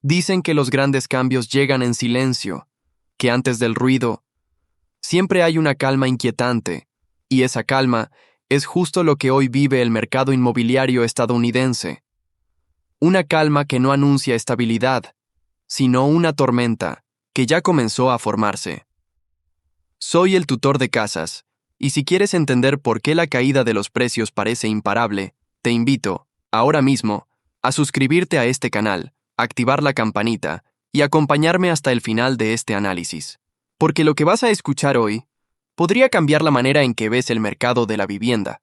Dicen que los grandes cambios llegan en silencio, que antes del ruido siempre hay una calma inquietante, y esa calma es justo lo que hoy vive el mercado inmobiliario estadounidense. Una calma que no anuncia estabilidad, sino una tormenta que ya comenzó a formarse. Soy el tutor de casas, y si quieres entender por qué la caída de los precios parece imparable, te invito, ahora mismo, a suscribirte a este canal, activar la campanita y acompañarme hasta el final de este análisis. Porque lo que vas a escuchar hoy podría cambiar la manera en que ves el mercado de la vivienda.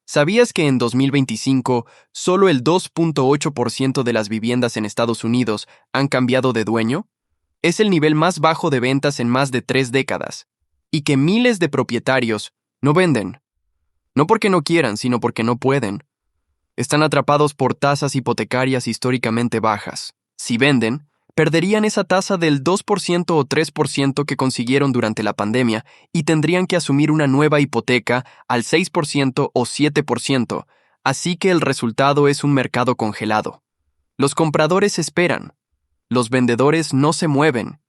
¿Sabías que en 2025 solo el 2.8% de las viviendas en Estados Unidos han cambiado de dueño? Es el nivel más bajo de ventas en más de 3 décadas. Y que miles de propietarios no venden. No porque no quieran, sino porque no pueden. Están atrapados por tasas hipotecarias históricamente bajas. Si venden, perderían esa tasa del 2% o 3% que consiguieron durante la pandemia y tendrían que asumir una nueva hipoteca al 6% o 7%, así que el resultado es un mercado congelado. Los compradores esperan, los vendedores no se mueven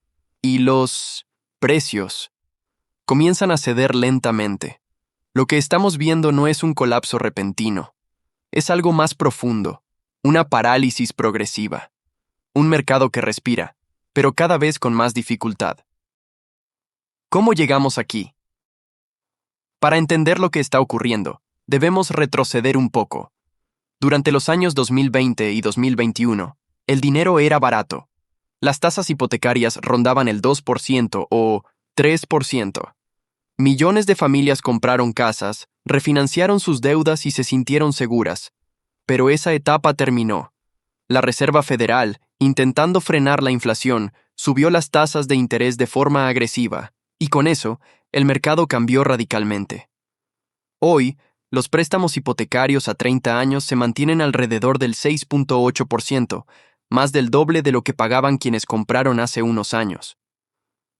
y los precios comienzan a ceder lentamente. Lo que estamos viendo no es un colapso repentino, es algo más profundo, una parálisis progresiva. Un mercado que respira, pero cada vez con más dificultad. ¿Cómo llegamos aquí? Para entender lo que está ocurriendo, debemos retroceder un poco. Durante los años 2020 y 2021, el dinero era barato. Las tasas hipotecarias rondaban el 2% o 3%. Millones de familias compraron casas, refinanciaron sus deudas y se sintieron seguras. Pero esa etapa terminó. La Reserva Federal, intentando frenar la inflación, subió las tasas de interés de forma agresiva, y con eso, el mercado cambió radicalmente. Hoy, los préstamos hipotecarios a 30 años se mantienen alrededor del 6.8%, más del doble de lo que pagaban quienes compraron hace unos años.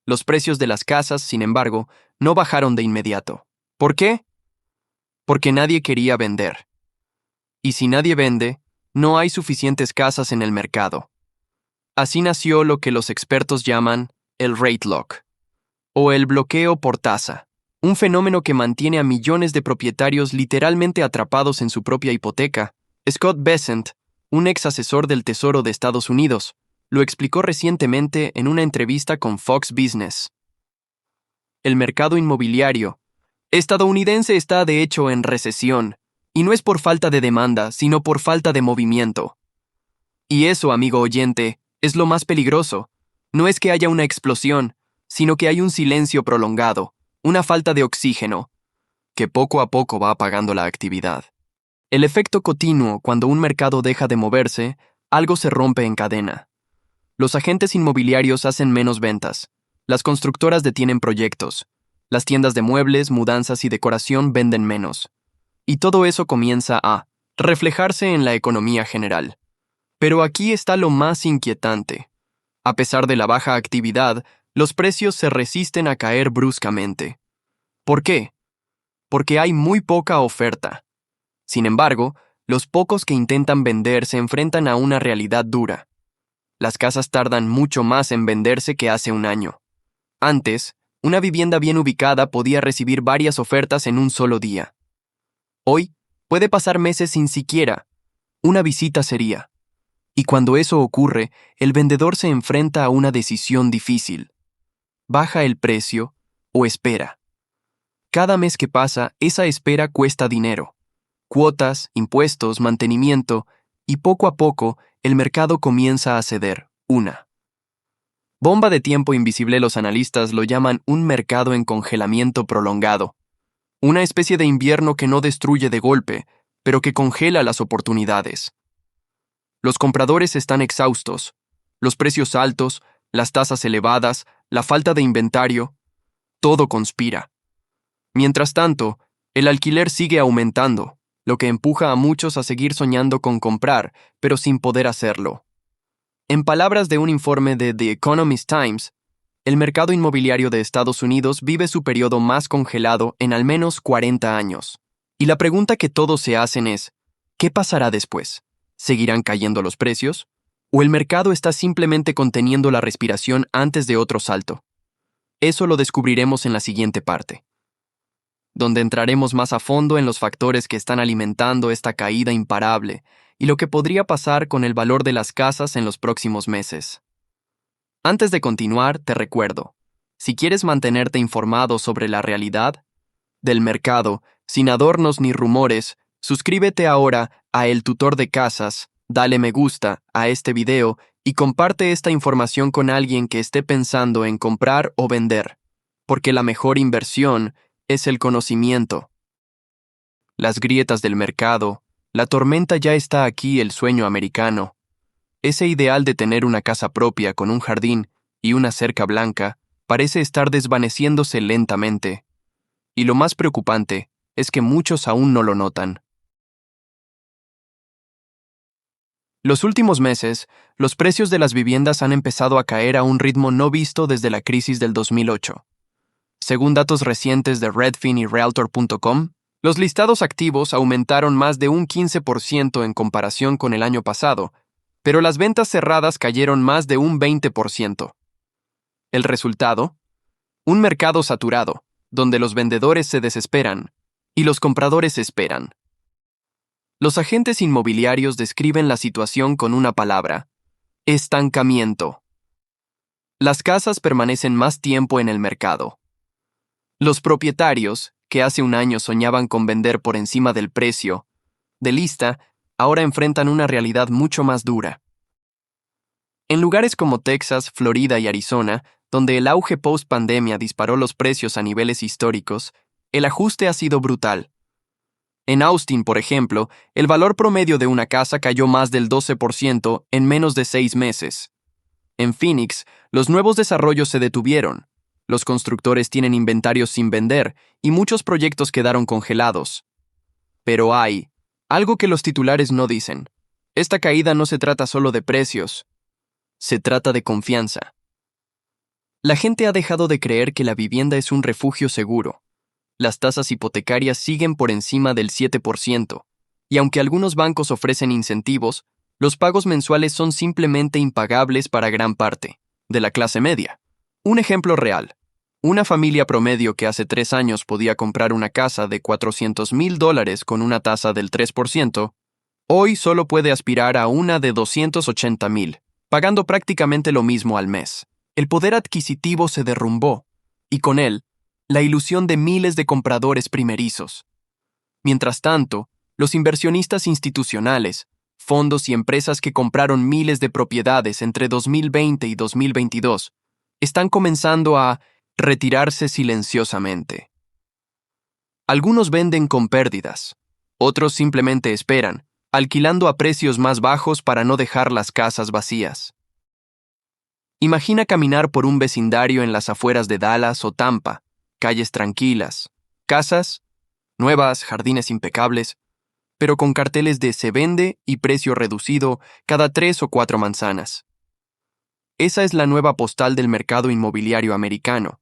Los precios de las casas, sin embargo, no bajaron de inmediato. ¿Por qué? Porque nadie quería vender. Y si nadie vende, no hay suficientes casas en el mercado. Así nació lo que los expertos llaman el rate lock, o el bloqueo por tasa, un fenómeno que mantiene a millones de propietarios literalmente atrapados en su propia hipoteca. Scott Bessent, un ex asesor del Tesoro de Estados Unidos, lo explicó recientemente en una entrevista con Fox Business. El mercado inmobiliario estadounidense está de hecho en recesión, y no es por falta de demanda, sino por falta de movimiento. Y eso, amigo oyente, es lo más peligroso. No es que haya una explosión, sino que hay un silencio prolongado, una falta de oxígeno, que poco a poco va apagando la actividad. El efecto continuo, cuando un mercado deja de moverse, algo se rompe en cadena. Los agentes inmobiliarios hacen menos ventas, las constructoras detienen proyectos, las tiendas de muebles, mudanzas y decoración venden menos. Y todo eso comienza a reflejarse en la economía general. Pero aquí está lo más inquietante. A pesar de la baja actividad, los precios se resisten a caer bruscamente. ¿Por qué? Porque hay muy poca oferta. Sin embargo, los pocos que intentan vender se enfrentan a una realidad dura. Las casas tardan mucho más en venderse que hace un año. Antes, una vivienda bien ubicada podía recibir varias ofertas en un solo día. Hoy, puede pasar meses sin siquiera una visita sería. Y cuando eso ocurre, el vendedor se enfrenta a una decisión difícil. ¿Baja el precio o espera? Cada mes que pasa, esa espera cuesta dinero. Cuotas, impuestos, mantenimiento, y poco a poco, el mercado comienza a ceder. Una bomba de tiempo invisible. Los analistas lo llaman un mercado en congelamiento prolongado. Una especie de invierno que no destruye de golpe, pero que congela las oportunidades. Los compradores están exhaustos. Los precios altos, las tasas elevadas, la falta de inventario, todo conspira. Mientras tanto, el alquiler sigue aumentando, lo que empuja a muchos a seguir soñando con comprar, pero sin poder hacerlo. En palabras de un informe de The Economist Times, el mercado inmobiliario de Estados Unidos vive su periodo más congelado en al menos 40 años. Y la pregunta que todos se hacen es, ¿qué pasará después? ¿Seguirán cayendo los precios? ¿O el mercado está simplemente conteniendo la respiración antes de otro salto? Eso lo descubriremos en la siguiente parte, donde entraremos más a fondo en los factores que están alimentando esta caída imparable y lo que podría pasar con el valor de las casas en los próximos meses. Antes de continuar, te recuerdo, si quieres mantenerte informado sobre la realidad del mercado, sin adornos ni rumores, suscríbete ahora a El Tutor de Casas, dale me gusta a este video y comparte esta información con alguien que esté pensando en comprar o vender, porque la mejor inversión es el conocimiento. Las grietas del mercado, la tormenta ya está aquí, el sueño americano. Ese ideal de tener una casa propia con un jardín y una cerca blanca parece estar desvaneciéndose lentamente. Y lo más preocupante es que muchos aún no lo notan. Los últimos meses, los precios de las viviendas han empezado a caer a un ritmo no visto desde la crisis del 2008. Según datos recientes de Redfin y Realtor.com, los listados activos aumentaron más de un 15% en comparación con el año pasado, pero las ventas cerradas cayeron más de un 20%. ¿El resultado? Un mercado saturado, donde los vendedores se desesperan y los compradores esperan. Los agentes inmobiliarios describen la situación con una palabra: estancamiento. Las casas permanecen más tiempo en el mercado. Los propietarios, que hace un año soñaban con vender por encima del precio de lista, ahora enfrentan una realidad mucho más dura. En lugares como Texas, Florida y Arizona, donde el auge post-pandemia disparó los precios a niveles históricos, el ajuste ha sido brutal. En Austin, por ejemplo, el valor promedio de una casa cayó más del 12% en menos de 6 meses. En Phoenix, los nuevos desarrollos se detuvieron. Los constructores tienen inventarios sin vender y muchos proyectos quedaron congelados. Pero hay algo que los titulares no dicen. Esta caída no se trata solo de precios. Se trata de confianza. La gente ha dejado de creer que la vivienda es un refugio seguro. Las tasas hipotecarias siguen por encima del 7%, y aunque algunos bancos ofrecen incentivos, los pagos mensuales son simplemente impagables para gran parte de la clase media. Un ejemplo real. Una familia promedio que hace 3 años podía comprar una casa de $400,000 con una tasa del 3%, hoy solo puede aspirar a una de $280,000, pagando prácticamente lo mismo al mes. El poder adquisitivo se derrumbó, y con él, la ilusión de miles de compradores primerizos. Mientras tanto, los inversionistas institucionales, fondos y empresas que compraron miles de propiedades entre 2020 y 2022, están comenzando a retirarse silenciosamente. Algunos venden con pérdidas, otros simplemente esperan, alquilando a precios más bajos para no dejar las casas vacías. Imagina caminar por un vecindario en las afueras de Dallas o Tampa, calles tranquilas, casas nuevas, jardines impecables, pero con carteles de se vende y precio reducido cada 3 o 4 manzanas. Esa es la nueva postal del mercado inmobiliario americano.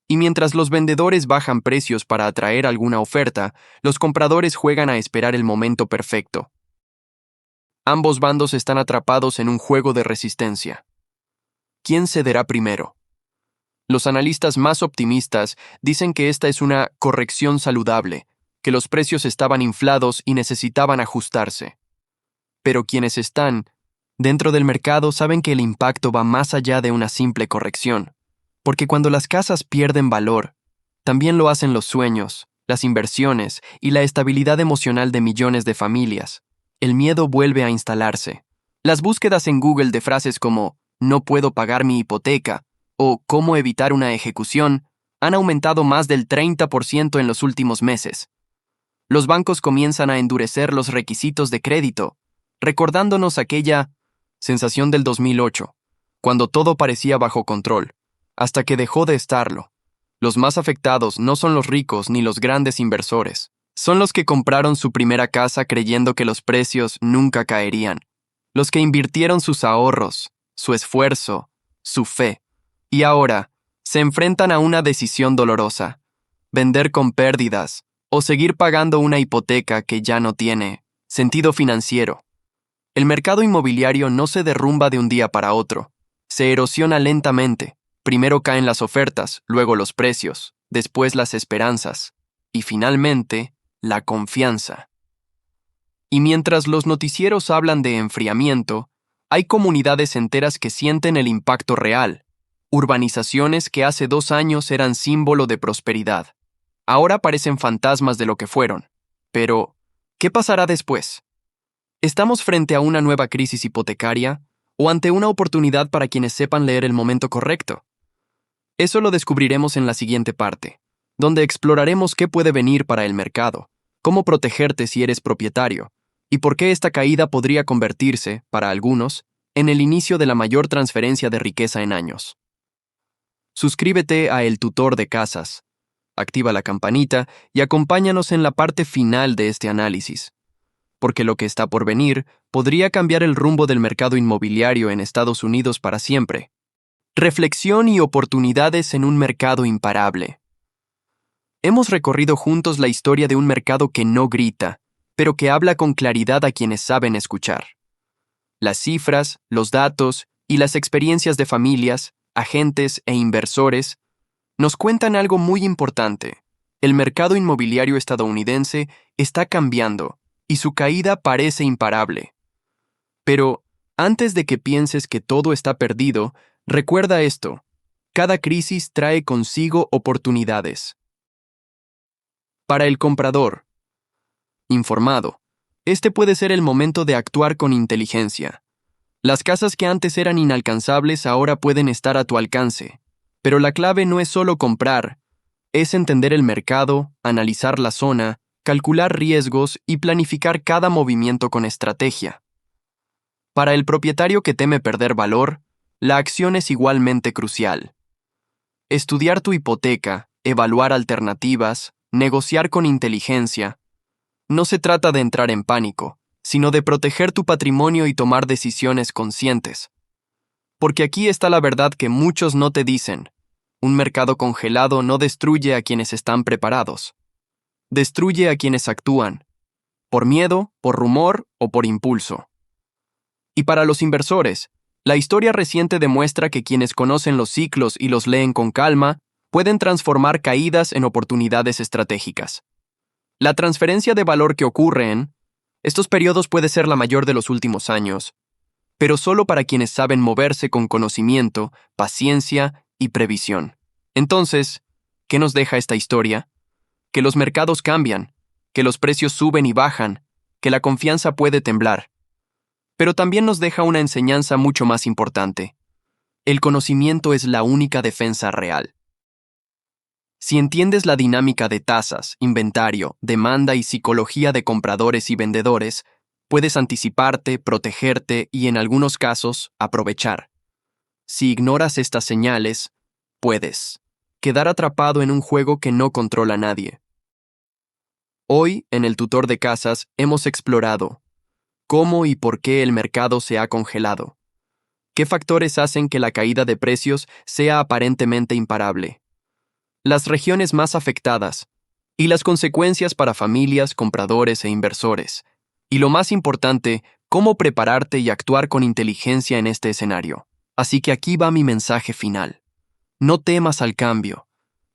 Y mientras los vendedores bajan precios para atraer alguna oferta, los compradores juegan a esperar el momento perfecto. Ambos bandos están atrapados en un juego de resistencia. ¿Quién cederá primero? Los analistas más optimistas dicen que esta es una corrección saludable, que los precios estaban inflados y necesitaban ajustarse. Pero quienes están dentro del mercado saben que el impacto va más allá de una simple corrección, porque cuando las casas pierden valor, también lo hacen los sueños, las inversiones y la estabilidad emocional de millones de familias. El miedo vuelve a instalarse. Las búsquedas en Google de frases como «no puedo pagar mi hipoteca» o «cómo evitar una ejecución» han aumentado más del 30% en los últimos meses. Los bancos comienzan a endurecer los requisitos de crédito, recordándonos aquella sensación del 2008, cuando todo parecía bajo control, hasta que dejó de estarlo. Los más afectados no son los ricos ni los grandes inversores. Son los que compraron su primera casa creyendo que los precios nunca caerían. Los que invirtieron sus ahorros, su esfuerzo, su fe. Y ahora, se enfrentan a una decisión dolorosa: vender con pérdidas o seguir pagando una hipoteca que ya no tiene sentido financiero. El mercado inmobiliario no se derrumba de un día para otro. Se erosiona lentamente. Primero caen las ofertas, luego los precios, después las esperanzas y finalmente la confianza. Y mientras los noticieros hablan de enfriamiento, hay comunidades enteras que sienten el impacto real. Urbanizaciones que hace 2 años eran símbolo de prosperidad. Ahora parecen fantasmas de lo que fueron. Pero, ¿qué pasará después? ¿Estamos frente a una nueva crisis hipotecaria o ante una oportunidad para quienes sepan leer el momento correcto? Eso lo descubriremos en la siguiente parte, donde exploraremos qué puede venir para el mercado, cómo protegerte si eres propietario, y por qué esta caída podría convertirse, para algunos, en el inicio de la mayor transferencia de riqueza en años. Suscríbete a El Tutor de Casas, activa la campanita y acompáñanos en la parte final de este análisis, porque lo que está por venir podría cambiar el rumbo del mercado inmobiliario en Estados Unidos para siempre. Reflexión y oportunidades en un mercado imparable. Hemos recorrido juntos la historia de un mercado que no grita, pero que habla con claridad a quienes saben escuchar. Las cifras, los datos y las experiencias de familias, agentes e inversores nos cuentan algo muy importante. El mercado inmobiliario estadounidense está cambiando y su caída parece imparable. Pero, antes de que pienses que todo está perdido, recuerda esto: cada crisis trae consigo oportunidades. Para el comprador informado, este puede ser el momento de actuar con inteligencia. Las casas que antes eran inalcanzables ahora pueden estar a tu alcance, pero la clave no es solo comprar, es entender el mercado, analizar la zona, calcular riesgos y planificar cada movimiento con estrategia. Para el propietario que teme perder valor, la acción es igualmente crucial. Estudiar tu hipoteca, evaluar alternativas, negociar con inteligencia. No se trata de entrar en pánico, sino de proteger tu patrimonio y tomar decisiones conscientes. Porque aquí está la verdad que muchos no te dicen: un mercado congelado no destruye a quienes están preparados. Destruye a quienes actúan, por miedo, por rumor o por impulso. Y para los inversores, la historia reciente demuestra que quienes conocen los ciclos y los leen con calma pueden transformar caídas en oportunidades estratégicas. La transferencia de valor que ocurre en estos periodos puede ser la mayor de los últimos años, pero solo para quienes saben moverse con conocimiento, paciencia y previsión. Entonces, ¿qué nos deja esta historia? Que los mercados cambian, que los precios suben y bajan, que la confianza puede temblar. Pero también nos deja una enseñanza mucho más importante. El conocimiento es la única defensa real. Si entiendes la dinámica de tasas, inventario, demanda y psicología de compradores y vendedores, puedes anticiparte, protegerte y, en algunos casos, aprovechar. Si ignoras estas señales, puedes quedar atrapado en un juego que no controla nadie. Hoy, en El Tutor de Casas, hemos explorado cómo y por qué el mercado se ha congelado. ¿Qué factores hacen que la caída de precios sea aparentemente imparable? Las regiones más afectadas y las consecuencias para familias, compradores e inversores. Y lo más importante, cómo prepararte y actuar con inteligencia en este escenario. Así que aquí va mi mensaje final. No temas al cambio.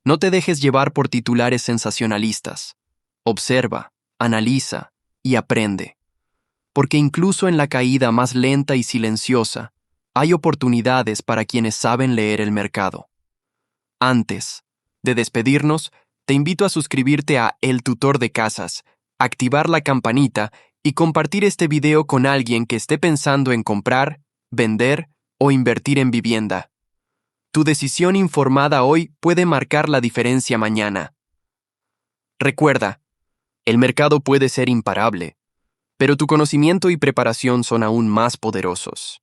No te dejes llevar por titulares sensacionalistas. Observa, analiza y aprende. Porque incluso en la caída más lenta y silenciosa, hay oportunidades para quienes saben leer el mercado. Antes de despedirnos, te invito a suscribirte a El Tutor de Casas, activar la campanita y compartir este video con alguien que esté pensando en comprar, vender o invertir en vivienda. Tu decisión informada hoy puede marcar la diferencia mañana. Recuerda, el mercado puede ser imparable, pero tu conocimiento y preparación son aún más poderosos.